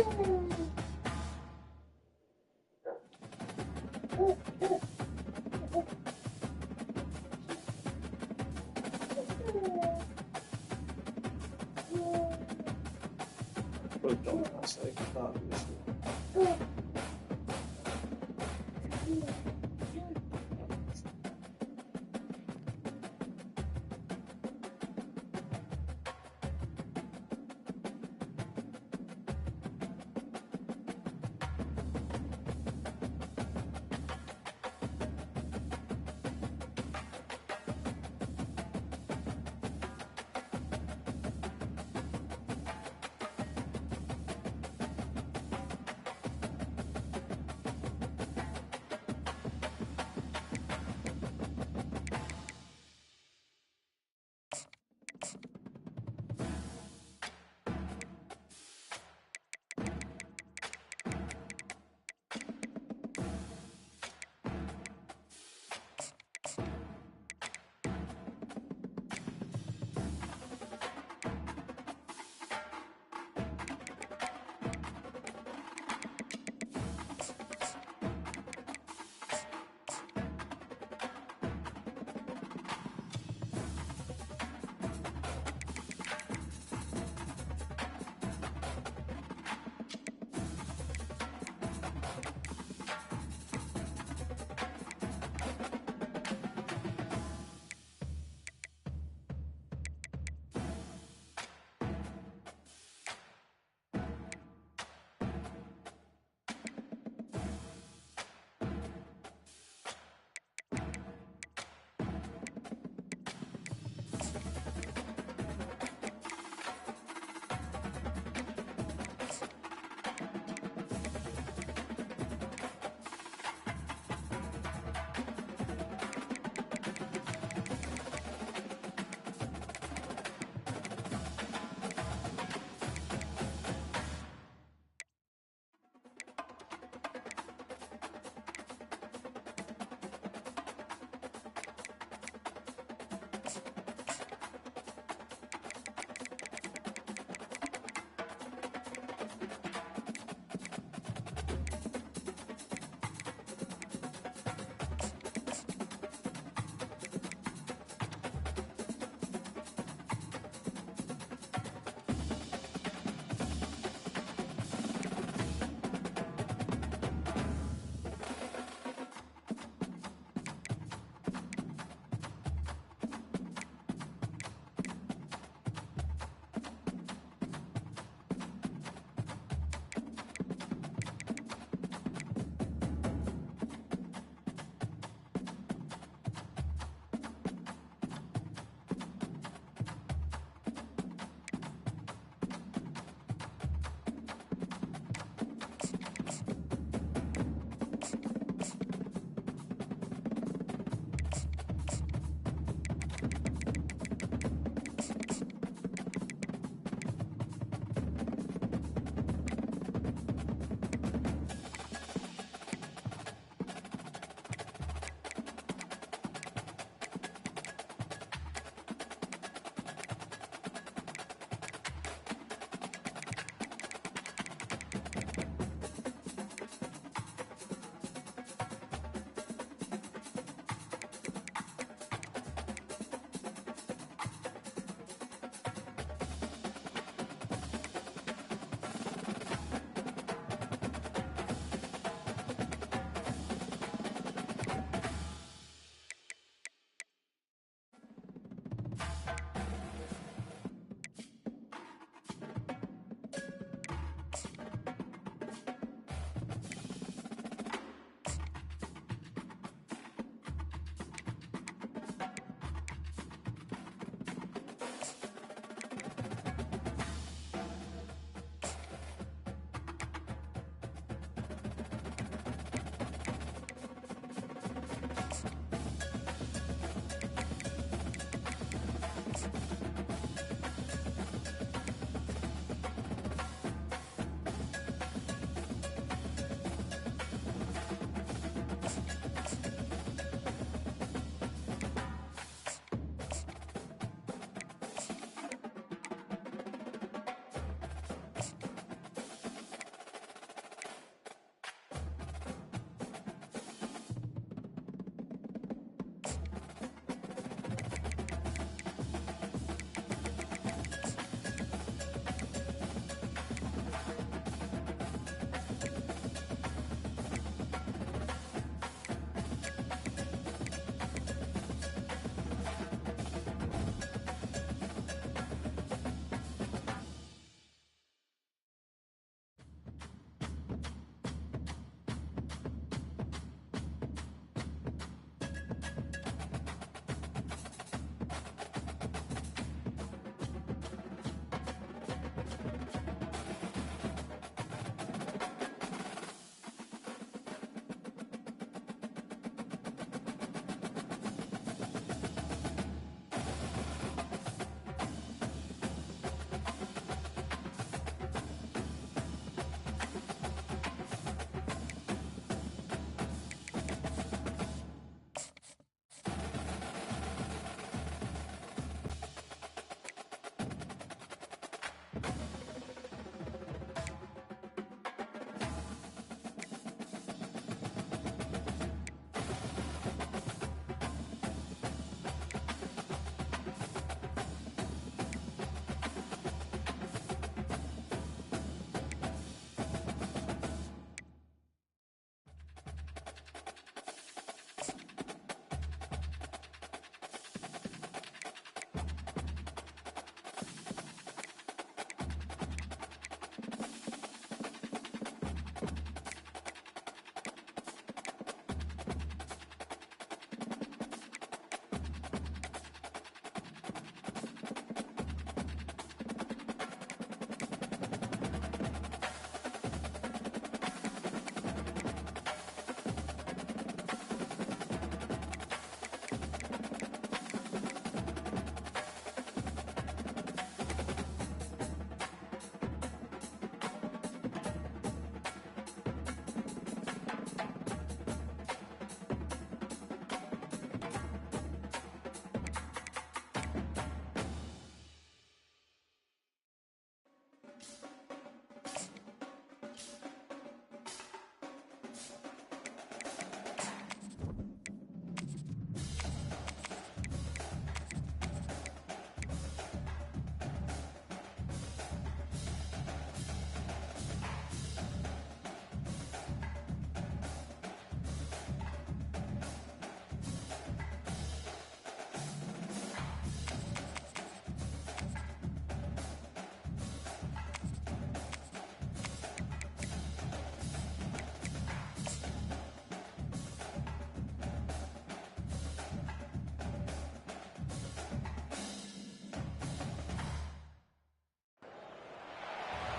Put them on so they can talk to this.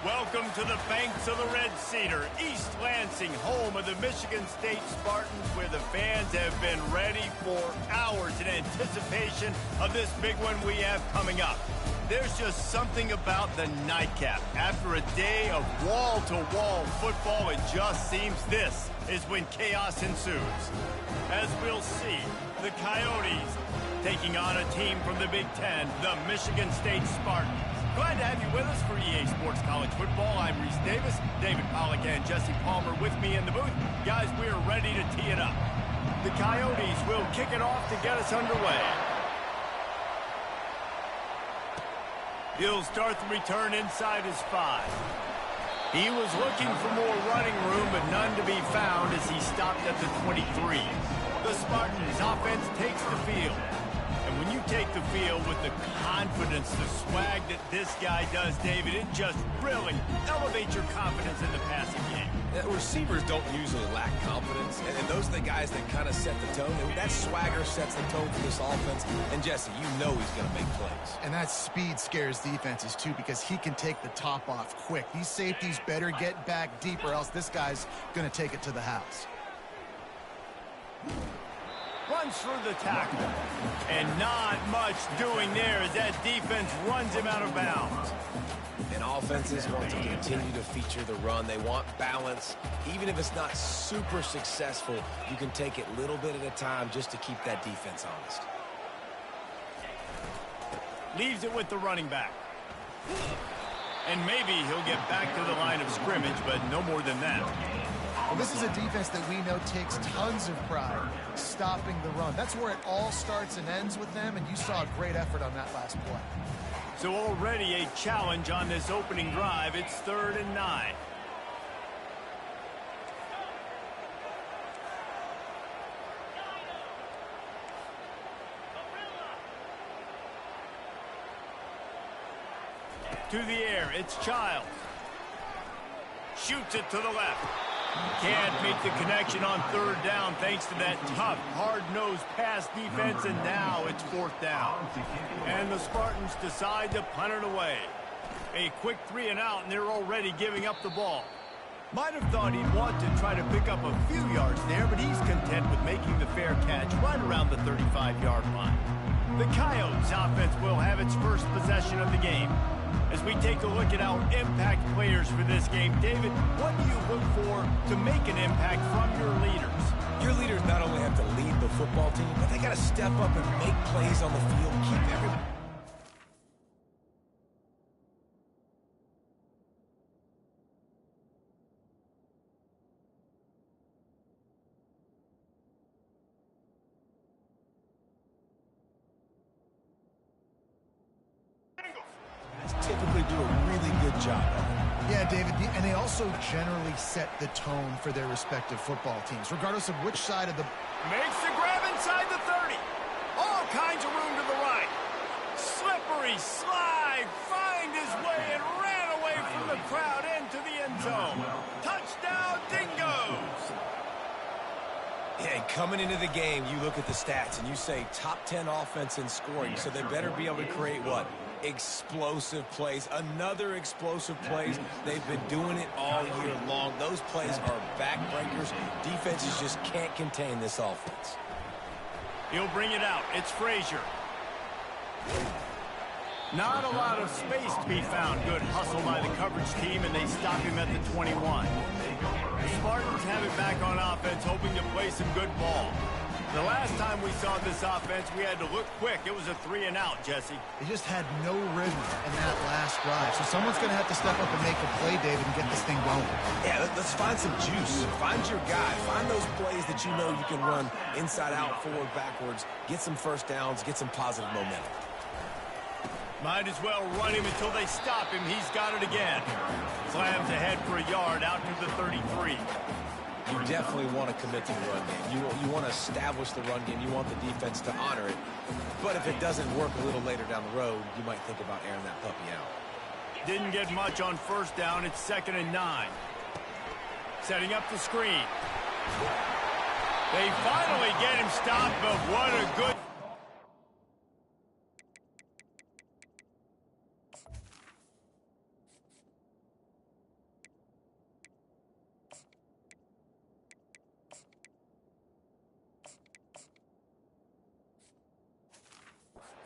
Welcome to the banks of the Red Cedar, East Lansing, home of the Michigan State Spartans, where the fans have been ready for hours in anticipation of this big one we have coming up. There's just something about the nightcap. After a day of wall-to-wall football, it just seems this is when chaos ensues. As we'll see, the Coyotes taking on a team from the Big Ten, the Michigan State Spartans. Glad to have you with us for EA Sports College Football. I'm Reese Davis, David Pollack and Jesse Palmer with me in the booth. Guys, we are ready to tee it up. The Coyotes will kick it off to get us underway. He'll start the return inside his 5. He was looking for more running room, but none to be found as he stopped at the 23. The Spartans offense takes the field. And when you take the field with the confidence, the swag that this guy does, David, it just really elevates your confidence in the passing game. Receivers don't usually lack confidence, and those are the guys that kind of set the tone. And that swagger sets the tone for this offense. And Jesse, you know he's going to make plays. And that speed scares defenses, too, because he can take the top off quick. These safeties better get back deep, or else this guy's going to take it to the house. Runs through the tackle. And not much doing there as that defense runs him out of bounds. And offenses want to continue to feature the run. They want balance. Even if it's not super successful, you can take it little bit at a time just to keep that defense honest. Leaves it with the running back. And maybe he'll get back to the line of scrimmage, but no more than that. Well, this is a defense that we know takes tons of pride stopping the run. That's where it all starts and ends with them, and you saw a great effort on that last play. So already a challenge on this opening drive. It's 3rd and 9. To the air, it's Childs. Shoots it to the left. Can't make the connection on 3rd down thanks to that tough, hard-nosed pass defense, and now it's 4th down. And the Spartans decide to punt it away. A quick 3 and out, and they're already giving up the ball. Might have thought he'd want to try to pick up a few yards there, but he's content with making the fair catch right around the 35-yard line. The Coyotes offense will have its first possession of the game. As we take a look at our impact players for this game, David, what do you look for to make an impact from your leaders? Your leaders not only have to lead the football team, but they got to step up and make plays on the field, keep everyone. Typically do a really good job of it. Yeah, David, and they also generally set the tone for their respective football teams, regardless of which side of the... Makes the grab inside the 30. All kinds of room to the right. Slippery slide, find his way and ran away from the crowd into the end zone. Touchdown, Dingoes! Yeah, coming into the game, you look at the stats and you say top 10 offense in scoring, so they better be able to create what? Explosive plays, another explosive plays. They've been doing it all year long. Those plays are backbreakers. Defenses just can't contain this offense. He'll bring it out. It's Frazier. Not a lot of space to be found. Good hustle by the coverage team, and they stop him at the 21. The Spartans have it back on offense, hoping to play some good ball. The last time we saw this offense, we had to look quick. It was a 3 and out, Jesse. They just had no rhythm in that last drive. So someone's going to have to step up and make a play, David, and get this thing going. Yeah, let's find some juice. Find your guy. Find those plays that you know you can run inside out, forward, backwards. Get some first downs. Get some positive momentum. Might as well run him until they stop him. He's got it again. Slams ahead for a yard out to the 33. You definitely want to commit to the run game. You want to establish the run game. You want the defense to honor it. But if it doesn't work a little later down the road, you might think about airing that puppy out. Didn't get much on 1st down. It's 2nd and 9. Setting up the screen. They finally get him stopped, but what a good...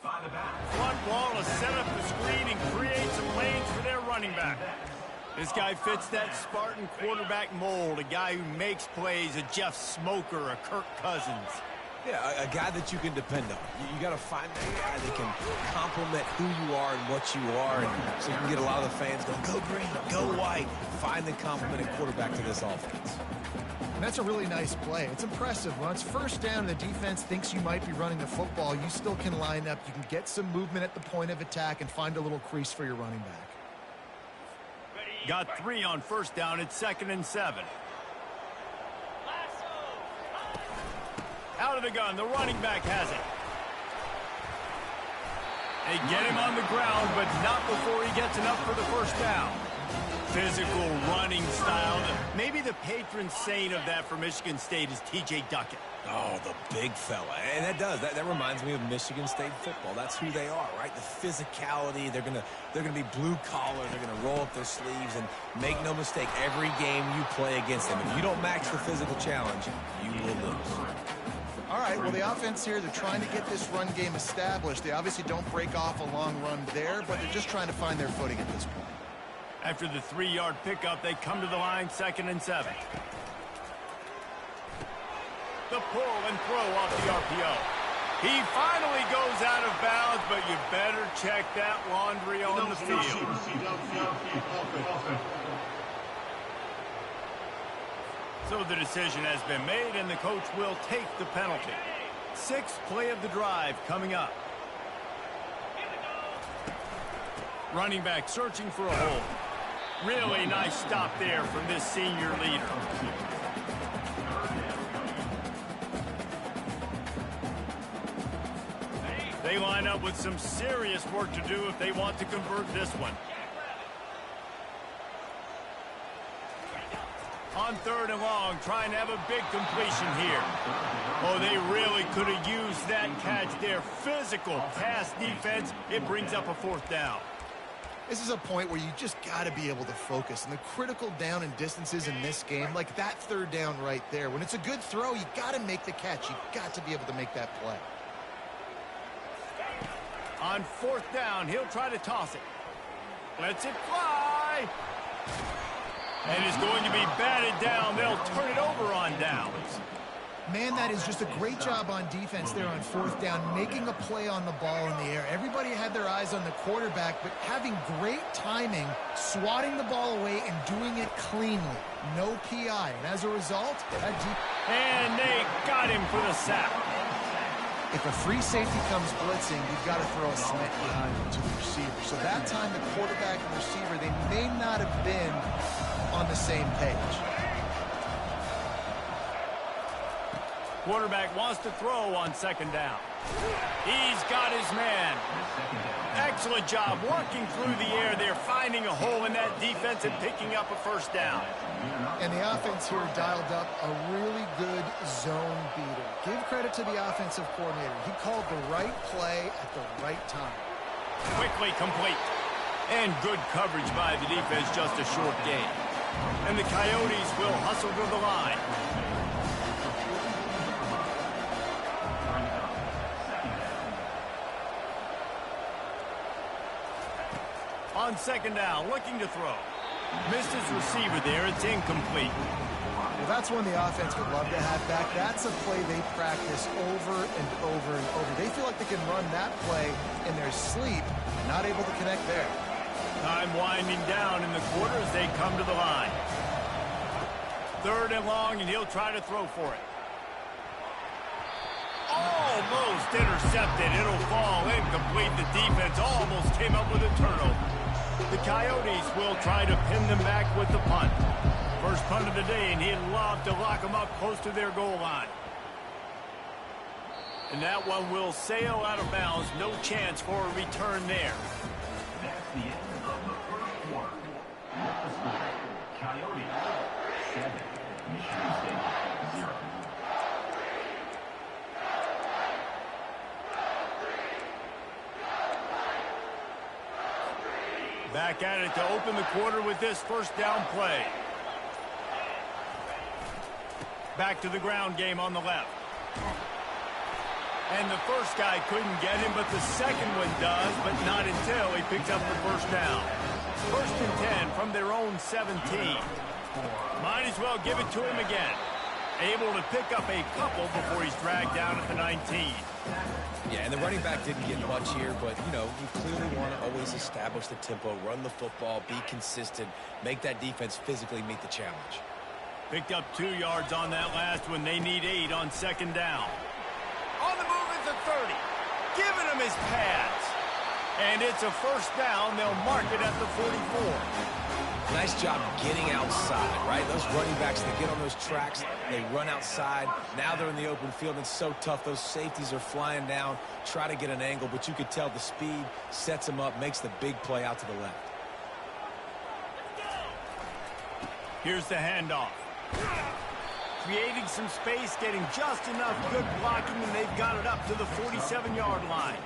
Front wall to set up the screen and create some lanes for their running back. This guy fits that Spartan quarterback mold, a guy who makes plays, a Jeff Smoker, a Kirk Cousins. Yeah, a guy that you can depend on. You got to find that guy that can complement who you are and what you are, and so you can get a lot of the fans going, go green, go white. Find the complementing quarterback to this offense. And that's a really nice play. It's impressive. When it's first down and the defense thinks you might be running the football, you still can line up. You can get some movement at the point of attack and find a little crease for your running back. Got 3 on first down. It's 2nd and 7. Out of the gun. The running back has it. They get him on the ground, but not before he gets enough for the first down. Physical running style. Maybe the patron saint of that for Michigan State is T.J. Duckett. Oh, the big fella. And that reminds me of Michigan State football. That's who they are, right? The physicality. They're gonna be blue collar. They're gonna roll up their sleeves, and make no mistake, every game you play against them, if you don't match the physical challenge, you will lose. All right, well, the offense here, they're trying to get this run game established. They obviously don't break off a long run there, but they're just trying to find their footing at this point. After the 3-yard pickup, they come to the line, 2nd and 7. The pull and throw off the RPO. He finally goes out of bounds, but you better check that laundry on the field. So the decision has been made, and the coach will take the penalty. 6th play of the drive coming up. Running back searching for a hole. Really nice stop there from this senior leader. They line up with some serious work to do if they want to convert this one. On 3rd and long, trying to have a big completion here. Oh, they really could have used that catch there. Physical pass defense. It brings up a 4th down. This is a point where you just got to be able to focus. And the critical down and distances in this game, like that 3rd down right there, when it's a good throw, you got to make the catch. You got to be able to make that play. On 4th down, he'll try to toss it. Lets it fly. And is going to be batted down. They'll turn it over on downs. Man, that is just a great job on defense there on 4th down, making a play on the ball in the air. Everybody had their eyes on the quarterback, but having great timing, swatting the ball away, and doing it cleanly. No PI. And as a result, and they got him for the sack. If a free safety comes blitzing, you've got to throw a slant behind it to the receiver. So that time, the quarterback and receiver, they may not have been on the same page. Quarterback wants to throw on 2nd down. He's got his man. Excellent job working through the air there, finding a hole in that defense and picking up a 1st down. And the offense here dialed up a really good zone beater. Give credit to the offensive coordinator. He called the right play at the right time. Quickly complete. And good coverage by the defense, just a short gain. And the Coyotes will hustle to the line. On 2nd down, looking to throw. Missed his receiver there. It's incomplete. Well, that's one the offense would love to have back. That's a play they practice over and over and over. They feel like they can run that play in their sleep. Not able to connect there. Time winding down in the quarter as they come to the line. 3rd and long, and he'll try to throw for it. Almost intercepted. It'll fall incomplete. The defense almost came up with a turnover. The Coyotes will try to pin them back with the punt. First punt of the day, and he'd love to lock them up close to their goal line. And that one will sail out of bounds. No chance for a return there. That's the end of the 1st quarter. At the score, Coyotes 7, Michigan State 0. Back at it to open the quarter with this 1st down play. Back to the ground game on the left. And the first guy couldn't get him, but the second one does, but not until he picks up the first down. 1st and 10 from their own 17. Might as well give it to him again. Able to pick up a couple before he's dragged down at the 19. Yeah, and the running back didn't get much here, but, you know, you clearly want to always establish the tempo, run the football, be consistent, make that defense physically meet the challenge. Picked up 2 yards on that last one. They need 8 on 2nd down. On the move is the 30. Giving him his pads. And it's a first down. They'll mark it at the 44. Nice job getting outside, right? Those running backs, they get on those tracks, they run outside. Now they're in the open field. It's so tough. Those safeties are flying down, try to get an angle, but you could tell the speed sets them up, makes the big play out to the left. Here's the handoff. Creating some space, getting just enough good blocking, and they've got it up to the 47-yard line.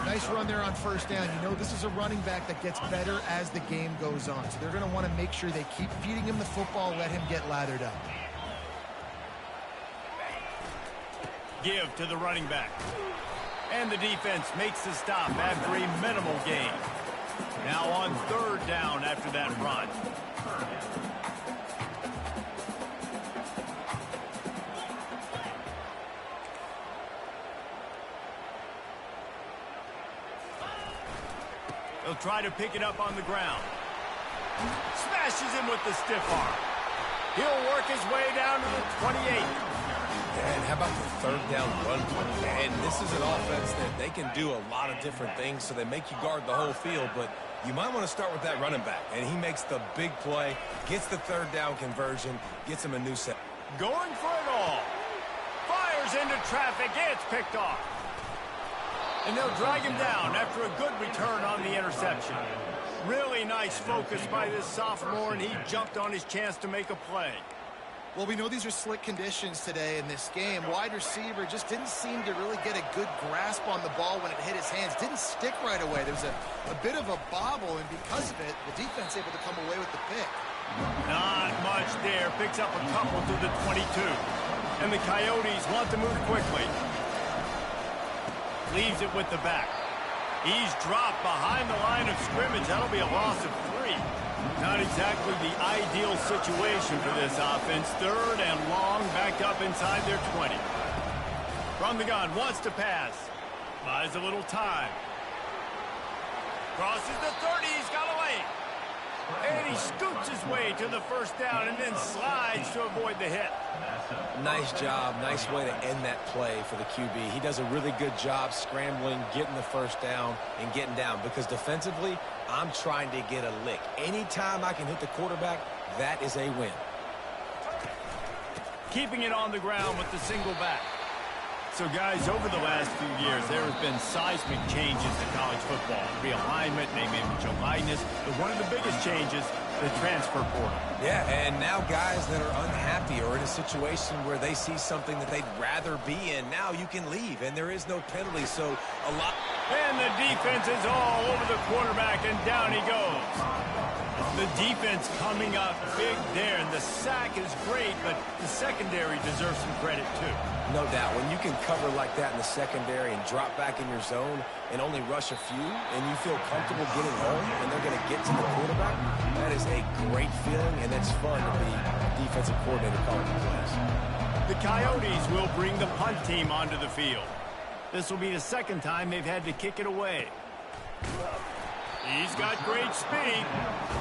Nice run there on 1st down. You know, this is a running back that gets better as the game goes on. So they're going to want to make sure they keep feeding him the football, let him get lathered up. Give to the running back. And the defense makes the stop after a minimal gain. Now on 3rd down after that run. He'll try to pick it up on the ground. Smashes him with the stiff arm. He'll work his way down to the 28. And how about the 3rd down run play? And this is an offense that they can do a lot of different things, so they make you guard the whole field, but you might want to start with that running back. And he makes the big play, gets the 3rd down conversion, gets him a new set. Going for it all. Fires into traffic. It's picked off. And they'll drag him down after a good return on the interception. Really nice focus by this sophomore, and he jumped on his chance to make a play. Well, we know these are slick conditions today in this game. Wide receiver just didn't seem to really get a good grasp on the ball when it hit his hands. Didn't stick right away. There was a bit of a bobble, and because of it, the defense able to come away with the pick. Not much there. Picks up a couple to the 22. And the Coyotes want to move quickly. Leaves it with the back. He's dropped behind the line of scrimmage. That'll be a loss of 3. Not exactly the ideal situation for this offense. 3rd and long, backed up inside their 20. From the gun, wants to pass. Buys a little time. Crosses the 30, he's got a lane. And he scoots his way to the 1st down and then slides to avoid the hit. Nice job. Nice way to end that play for the QB. He does a really good job scrambling, getting the 1st down, and getting down. Because defensively, I'm trying to get a lick. Anytime I can hit the quarterback, that is a win. Keeping it on the ground with the single back. So, guys, over the last few years, there have been seismic changes in college football. Realignment, name, image, and likeness. But one of the biggest changes, the transfer portal. Yeah, and now guys that are unhappy or in a situation where they see something that they'd rather be in, now you can leave, and there is no penalty, so a lot... And the defense is all over the quarterback, and down he goes. The defense coming up big there, and the sack is great, but the secondary deserves some credit, too. No doubt. When you can cover like that in the secondary and drop back in your zone and only rush a few, and you feel comfortable getting home and they're going to get to the quarterback, that is a great feeling, and it's fun to be a defensive coordinator calling the plays. The Coyotes will bring the punt team onto the field. This will be the 2nd time they've had to kick it away. He's got great speed,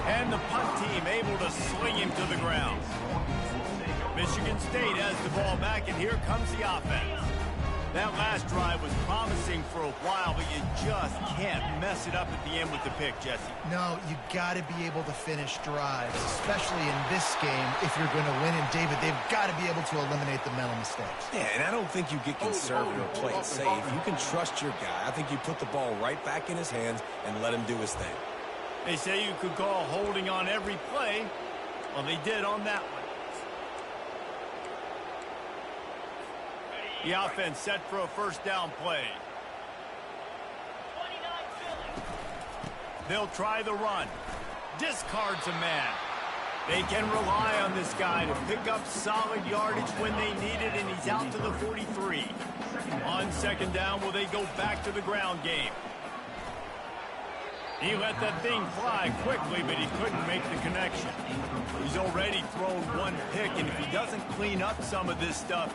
and the punt team able to sling him to the ground. Michigan State has the ball back, and here comes the offense. That last drive was promising for a while, but you just can't mess it up at the end with the pick, Jesse. No, you got to be able to finish drives, especially in this game if you're going to win. And, David, they've got to be able to eliminate the mental mistakes. Yeah, and I don't think you get conservative or play it safe. You can trust your guy. I think you put the ball right back in his hands and let him do his thing. They say you could call holding on every play. Well, they did on that one. The offense set for a 1st down play. They'll try the run. Discards a man. They can rely on this guy to pick up solid yardage when they need it, and he's out to the 43. On second down, will they go back to the ground game? He let that thing fly quickly, but he couldn't make the connection. He's already thrown one pick, and if he doesn't clean up some of this stuff,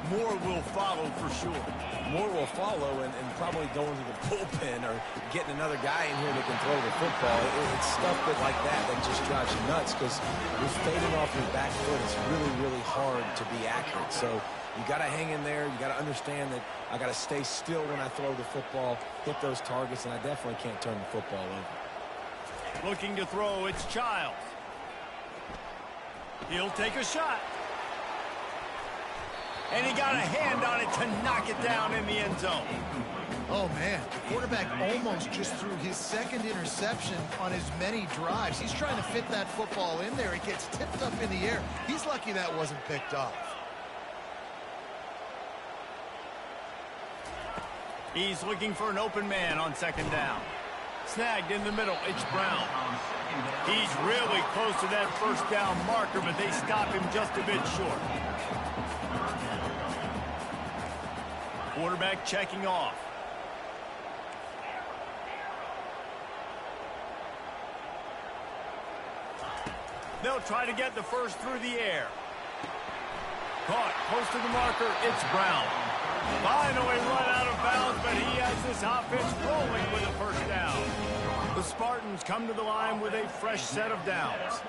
more will follow for sure. More will follow, and probably going to the bullpen or getting another guy in here that can throw the football. It's stuff like that just drives you nuts because you're fading off your back foot. It's really, really hard to be accurate. So you got to hang in there. You got to understand that I got to stay still when I throw the football, hit those targets, and I definitely can't turn the football over. Looking to throw, it's Childs. He'll take a shot. And he got a hand on it to knock it down in the end zone. Oh, man, the quarterback almost just threw his second interception on as many drives. He's trying to fit that football in there. It gets tipped up in the air. He's lucky that wasn't picked off. He's looking for an open man on second down. Snagged in the middle, it's Brown. He's really close to that first down marker, but they stop him just a bit short. Quarterback checking off. They'll try to get the first through the air. Caught close to the marker, it's Brown. Finally run out of bounds, but he has this offense rolling with a first down. The Spartans come to the line with a fresh set of downs.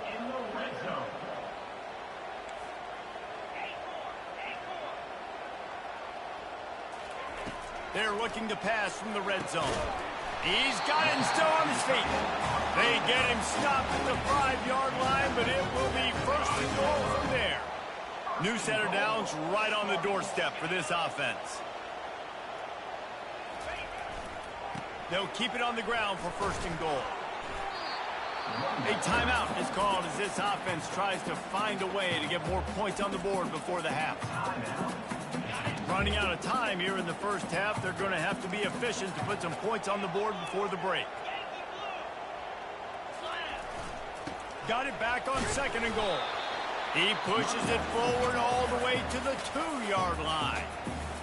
They're looking to pass from the red zone. He's got it and still on his feet. They get him stopped at the 5-yard line, but it will be first and goal from there. New set of downs right on the doorstep for this offense. They'll keep it on the ground for first and goal. A timeout is called as this offense tries to find a way to get more points on the board before the half. Running out of time here in the first half, they're going to have to be efficient to put some points on the board before the break. Got it back on second and goal. He pushes it forward all the way to the 2-yard line.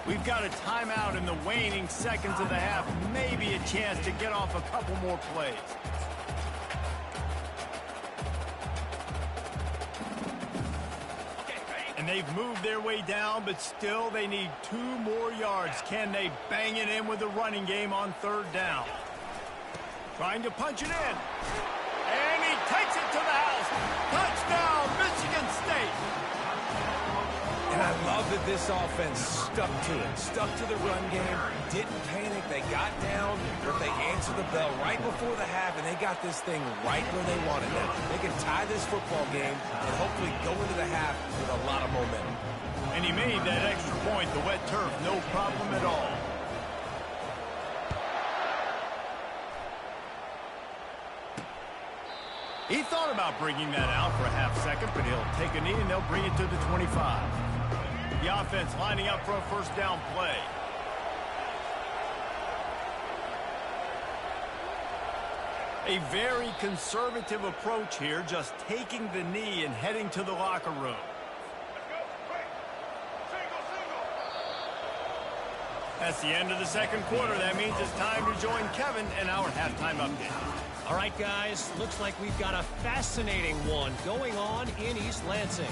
We've got a timeout in the waning seconds of the half. Maybe a chance to get off a couple more plays. And they've moved their way down, but still they need 2 more yards. Can they bang it in with the running game on third down? Trying to punch it in. And he takes it to the house. Touchdown, Michigan State. And I love that this offense stuck to it, stuck to the run game, didn't panic, they got down, but they answered the bell right before the half, and they got this thing right where they wanted it. They can tie this football game and hopefully go into the half with a lot of momentum. And he made that extra point, the wet turf, no problem at all. He thought about bringing that out for a half second, but he'll take a knee and they'll bring it to the 25. The offense lining up for a first down play. A very conservative approach here, just taking the knee and heading to the locker room. That's the end of the second quarter. That means it's time to join Kevin in our halftime update. All right, guys, looks like we've got a fascinating one going on in East Lansing.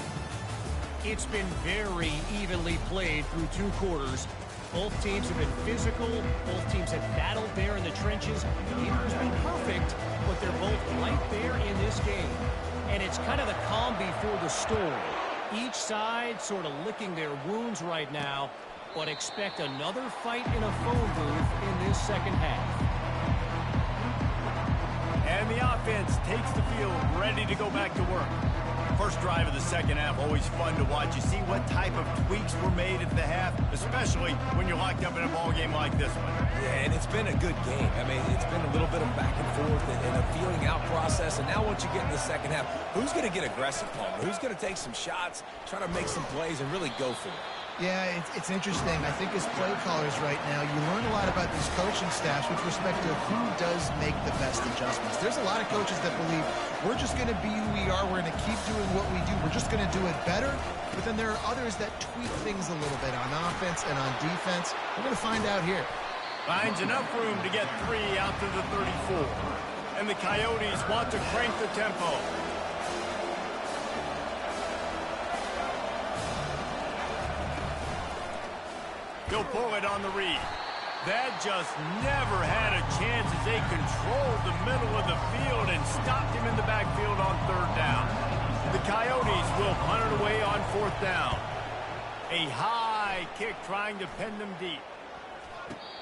It's been very evenly played through 2 quarters. Both teams have been physical. Both teams have battled there in the trenches. Neither has been perfect, but they're both right there in this game. And it's kind of the calm before the storm. Each side sort of licking their wounds right now, but expect another fight in a phone booth in this second half. And the offense takes the field, ready to go back to work. First drive of the second half, always fun to watch. You see what type of tweaks were made at the half, especially when you're locked up in a ball game like this one. Yeah, and it's been a good game. I mean, it's been a little bit of back and forth and a feeling out process. And now once you get in the second half, who's going to get aggressive, Palmer? Who's going to take some shots, try to make some plays, and really go for it? Yeah, it's interesting. I think as play callers right now, you learn a lot about these coaching staffs with respect to who does make the best adjustments. There's a lot of coaches that believe we're just going to be who we are. We're going to keep doing what we do. We're just going to do it better. But then there are others that tweak things a little bit on offense and on defense. We're going to find out here. Finds enough room to get 3 out to the 34. And the Coyotes want to crank the tempo. He'll pull it on the read. That just never had a chance as they controlled the middle of the field and stopped him in the backfield on 3rd down. The Coyotes will punt it away on 4th down. A high kick trying to pin them deep.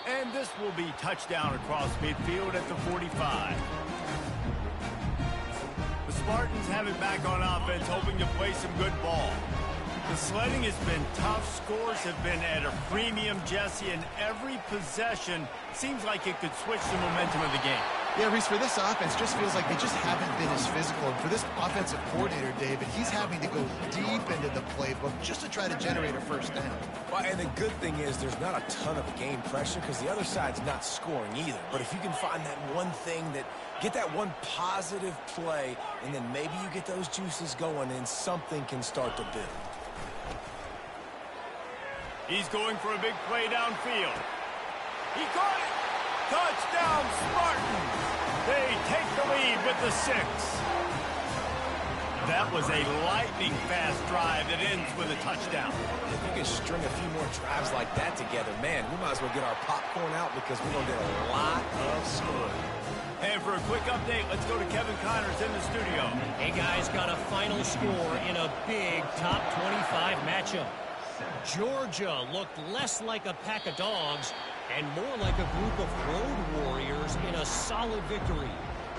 And this will be touchdown across midfield at the 45. The Spartans have it back on offense, hoping to play some good ball. The sledding has been tough. Scores have been at a premium, Jesse, and every possession seems like it could switch the momentum of the game. Yeah, Reese, for this offense, just feels like they just haven't been as physical. And for this offensive coordinator, David, he's having to go deep into the playbook just to try to generate a 1st down. Well, and the good thing is there's not a ton of game pressure because the other side's not scoring either. But if you can find that one thing get that one positive play, and then maybe you get those juices going and something can start to build. He's going for a big play downfield. He caught it! Touchdown, Spartans! They take the lead with the 6. That was a lightning-fast drive that ends with a touchdown. If we can string a few more drives like that together, man, we might as well get our popcorn out because we're going to get a lot of scoring. And for a quick update, let's go to Kevin Connors in the studio. Hey, guys, got a final score in a big top 25 matchup. Georgia looked less like a pack of dogs and more like a group of road warriors in a solid victory.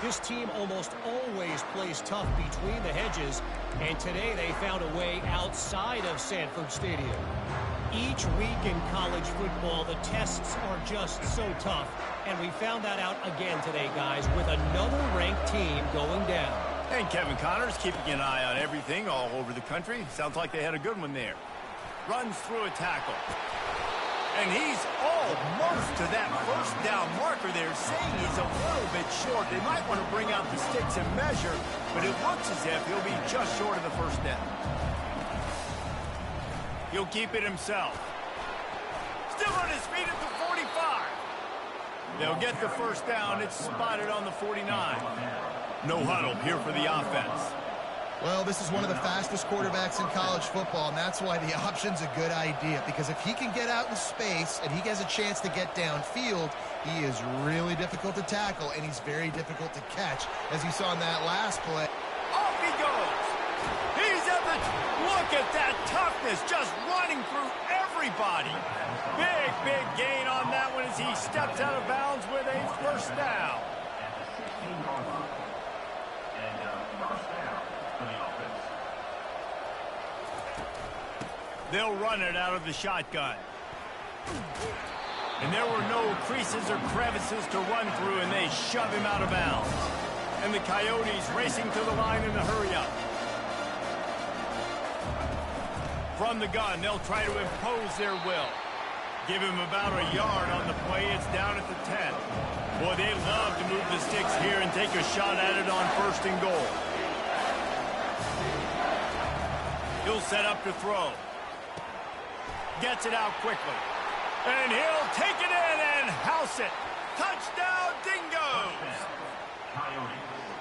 This team almost always plays tough between the hedges, and today they found a way outside of Sanford Stadium. Each week in college football, the tests are just so tough, and we found that out again today, guys, with another ranked team going down. And Kevin Connors keeping an eye on everything all over the country. Sounds like they had a good one there. Runs through a tackle. And he's almost to that 1st down marker there, saying he's a little bit short. They might want to bring out the sticks and measure, but it looks as if he'll be just short of the 1st down. He'll keep it himself. Still on his feet at the 45. They'll get the 1st down. It's spotted on the 49. No huddle here for the offense. Well, this is one of the fastest quarterbacks in college football, and that's why the option's a good idea. Because if he can get out in space and he has a chance to get downfield, he is really difficult to tackle, and he's very difficult to catch, as you saw in that last play. Off he goes. He's at the... Look at that toughness, just running through everybody. Big gain on that one as he steps out of bounds with a 1st down. They'll run it out of the shotgun. And there were no creases or crevices to run through, and they shove him out of bounds. And the Coyotes racing to the line in a hurry-up. From the gun, they'll try to impose their will. Give him about a yard on the play. It's down at the 10. Boy, they love to move the sticks here and take a shot at it on 1st and goal. He'll set up to throw. Gets it out quickly. And he'll take it in and house it. Touchdown, Dingoes!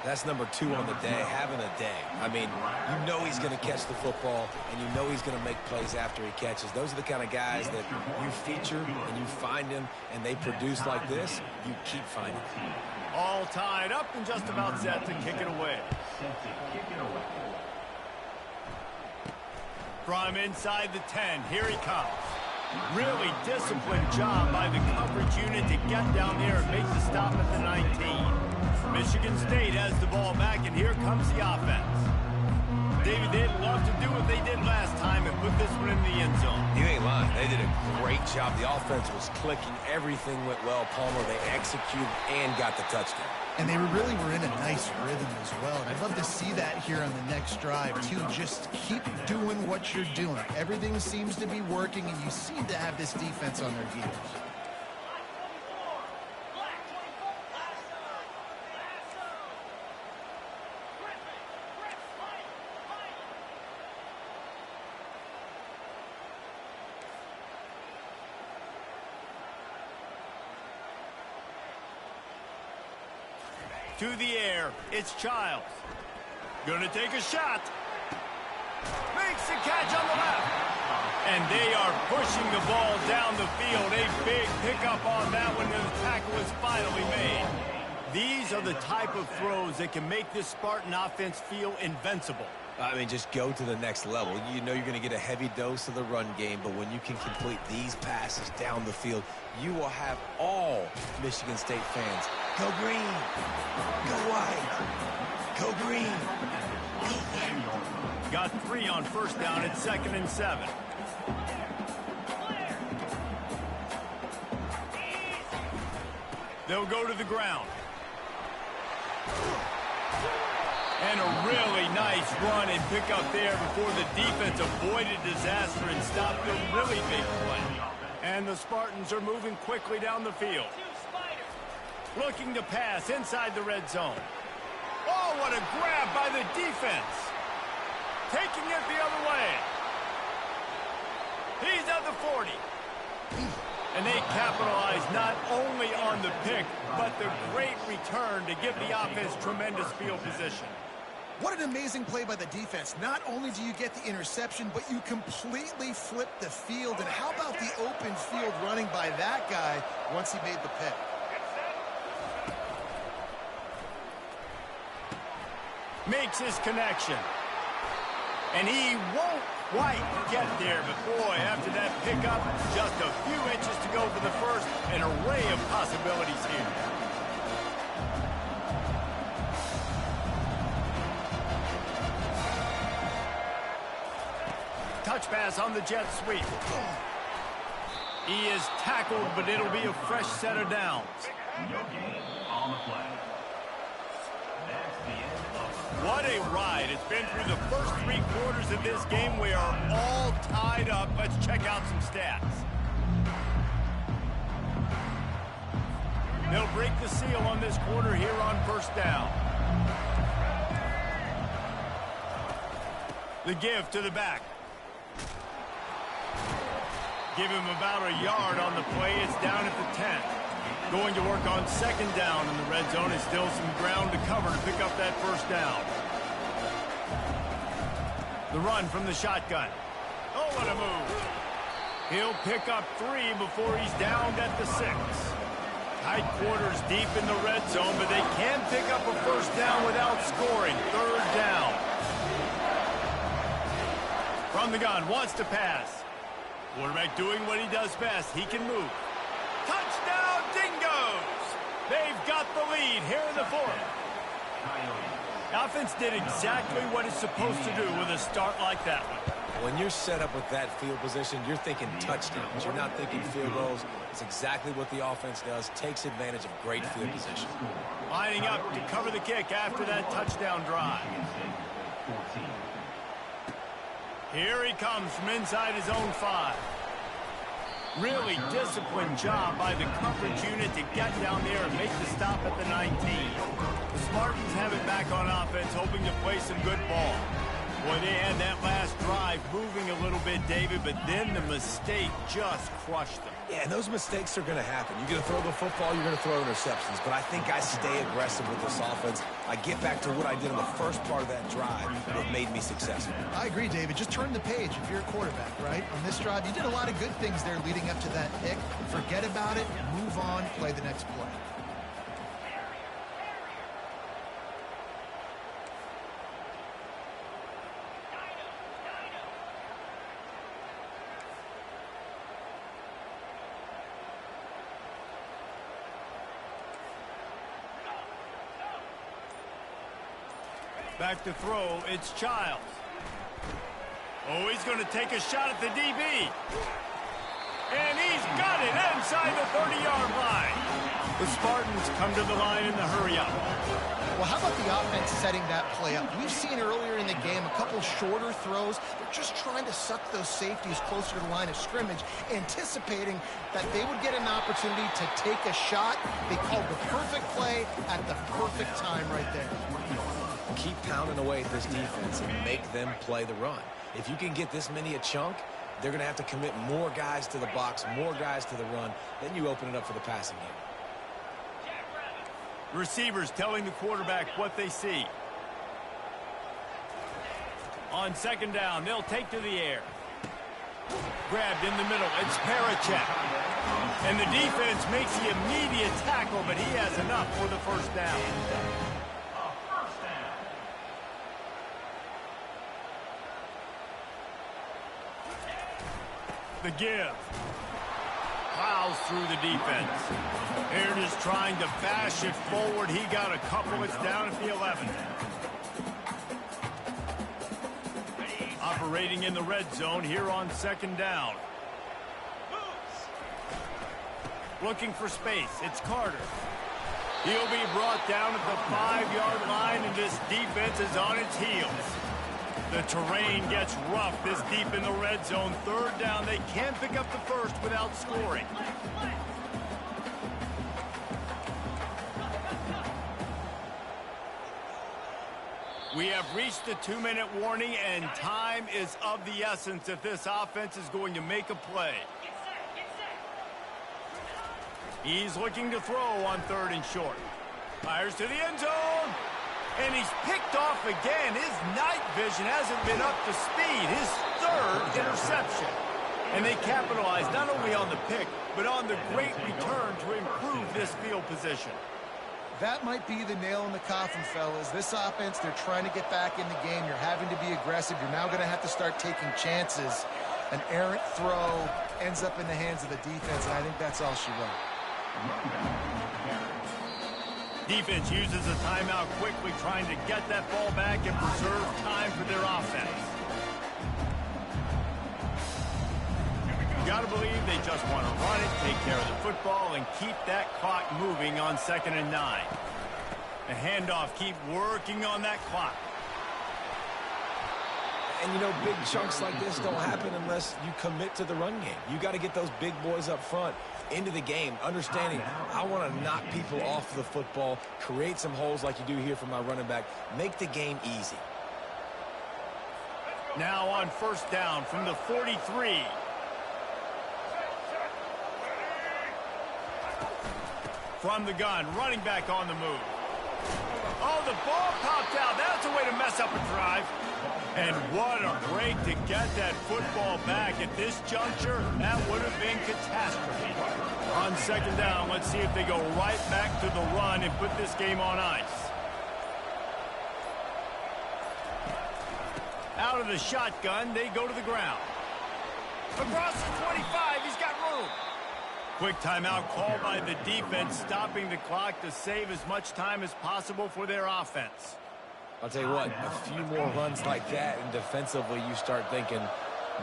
That's number 2 on the day, having a day. I mean, you know he's going to catch the football, and you know he's going to make plays after he catches. Those are the kind of guys that you feature and you find them, and they produce like this, you keep finding them. All tied up and just about set to kick it away. From inside the 10, here he comes. Really disciplined job by the coverage unit to get down there and make the stop at the 19. Michigan State has the ball back, and here comes the offense. David, they'd love to do what they did last time and put this one in the end zone. You ain't lying. They did a great job. The offense was clicking. Everything went well. Palmer, they executed and got the touchdown. And they really were in a nice rhythm as well. And I'd love to see that here on the next drive, too. Just keep doing what you're doing. Everything seems to be working, and you seem to have this defense on their heels. To the air, it's Childs. Gonna take a shot. Makes the catch on the left. And they are pushing the ball down the field. A big pickup on that one, and the tackle is finally made. These are the type of throws that can make this Spartan offense feel invincible. I mean, just go to the next level. You know you're going to get a heavy dose of the run game, but when you can complete these passes down the field, you will have all Michigan State fans. Go green. Go white. Go green. Got 3 on first down at 2nd and 7. They'll go to the ground. And a really nice run and pick up there before the defense avoided disaster and stopped a really big play. And the Spartans are moving quickly down the field. Looking to pass inside the red zone. Oh, what a grab by the defense. Taking it the other way. He's at the 40. And they capitalize not only on the pick, but the great return to give the offense tremendous field position. What an amazing play by the defense. Not only do you get the interception, but you completely flip the field. And how about the open field running by that guy once he made the pick? Makes his connection. And he won't quite get there, but boy, after that pickup, just a few inches to go for the first. An array of possibilities here. Touch pass on the jet sweep. He is tackled, but it'll be a fresh set of downs. No gain on the play. That's the end of What a ride. It's been through the first 3 quarters of this game. We are all tied up. Let's check out some stats. They'll break the seal on this quarter here on first down. The give to the back. Give him about a yard on the play. It's down at the 10. Going to work on 2nd down in the red zone. Is still some ground to cover to pick up that first down. The run from the shotgun. Oh, what a move. He'll pick up 3 before he's downed at the 6. Tight quarters deep in the red zone, but they can pick up a first down without scoring. 3rd down. From the gun, wants to pass. Quarterback doing what he does best. He can move. Touchdown, Dingoes! They've got the lead here in the 4th. Offense did exactly what it's supposed to do with a start like that one. When you're set up with that field position, you're thinking touchdowns. You're not thinking field goals. It's exactly what the offense does. Takes advantage of great field position. Lining up to cover the kick after that touchdown drive. Here he comes from inside his own 5. Really disciplined job by the coverage unit to get down there and make the stop at the 19. The Spartans have it back on offense, hoping to play some good ball. Boy, they had that last drive moving a little bit, David, but then the mistake just crushed them. Yeah, and those mistakes are going to happen. You're going to throw the football, you're going to throw interceptions. But I think I stay aggressive with this offense. I get back to what I did in the first part of that drive that made me successful. I agree, David. Just turn the page if you're a quarterback, right? On this drive, you did a lot of good things there leading up to that pick. Forget about it, move on, play the next play. Back to throw, it's Childs. Oh, he's going to take a shot at the DB. And he's got it inside the 30-yard line. The Spartans come to the line in the hurry-up. Well, how about the offense setting that play up? We've seen earlier in the game a couple shorter throws. They're just trying to suck those safeties closer to the line of scrimmage, anticipating that they would get an opportunity to take a shot. They called the perfect play at the perfect time right there. Keep pounding away at this defense and make them play the run. If you can get this many a chunk, they're going to have to commit more guys to the box, more guys to the run. Then you open it up for the passing game. Receivers telling the quarterback what they see. On second down, they'll take to the air. Grabbed in the middle, it's Parachek. And the defense makes the immediate tackle, but he has enough for the first down. The give. Plows through the defense. Aaron is trying to bash it forward. He got a couple. It's down at the 11. Operating in the red zone here on second down. Looking for space. It's Carter. He'll be brought down at the 5-yard line, and this defense is on its heels. The terrain gets rough this deep in the red zone. Third down, they can't pick up the first without scoring. We have reached the 2-minute warning, and time is of the essence if this offense is going to make a play. He's looking to throw on third and short. Fires to the end zone. And he's picked off again. His night vision hasn't been up to speed. His third interception. And they capitalize not only on the pick, but on the great return to improve this field position. That might be the nail in the coffin, fellas. This offense, they're trying to get back in the game. You're having to be aggressive. You're now going to have to start taking chances. An errant throw ends up in the hands of the defense, and I think that's all she wrote. Defense uses a timeout quickly, trying to get that ball back and preserve time for their offense. You got to believe they just want to run it, take care of the football, and keep that clock moving on 2nd and 9. The handoff, keep working on that clock. And, you know, big chunks like this don't happen unless you commit to the run game. You got to get those big boys up front into the game, understanding I want to knock people off the football, create some holes like you do here for my running back, make the game easy. Now on first down from the 43. From the gun, running back on the move. Oh, the ball popped out. That's a way to mess up a drive. And what a break to get that football back. At this juncture, that would have been catastrophe. On second down, let's see if they go right back to the run and put this game on ice. Out of the shotgun, they go to the ground. Across the 25, he's got room. Quick timeout called by the defense, stopping the clock to save as much time as possible for their offense. I'll tell you what, a few more runs like that, and defensively you start thinking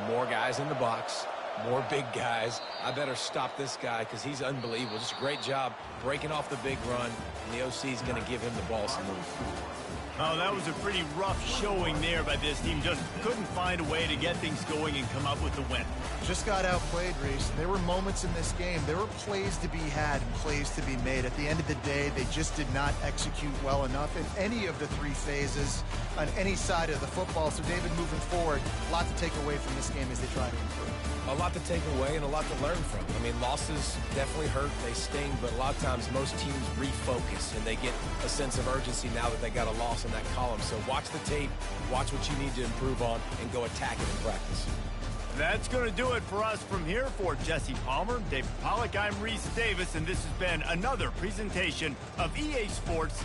more guys in the box, more big guys. I better stop this guy because he's unbelievable. Just a great job breaking off the big run, and the OC is going to give him the ball some move. Oh, that was a pretty rough showing there by this team. Just couldn't find a way to get things going and come up with the win. Just got outplayed, Reese. There were moments in this game. There were plays to be had and plays to be made. At the end of the day, they just did not execute well enough in any of the three phases on any side of the football. So, David, moving forward, a lot to take away from this game as they try to improve. A lot to take away and a lot to learn from. I mean, losses definitely hurt, they sting, but a lot of times most teams refocus and they get a sense of urgency now that they got a loss in that column. So watch the tape, watch what you need to improve on, and go attack it in practice. That's going to do it for us from here. For Jesse Palmer, David Pollack, I'm Reese Davis, and this has been another presentation of EA Sports.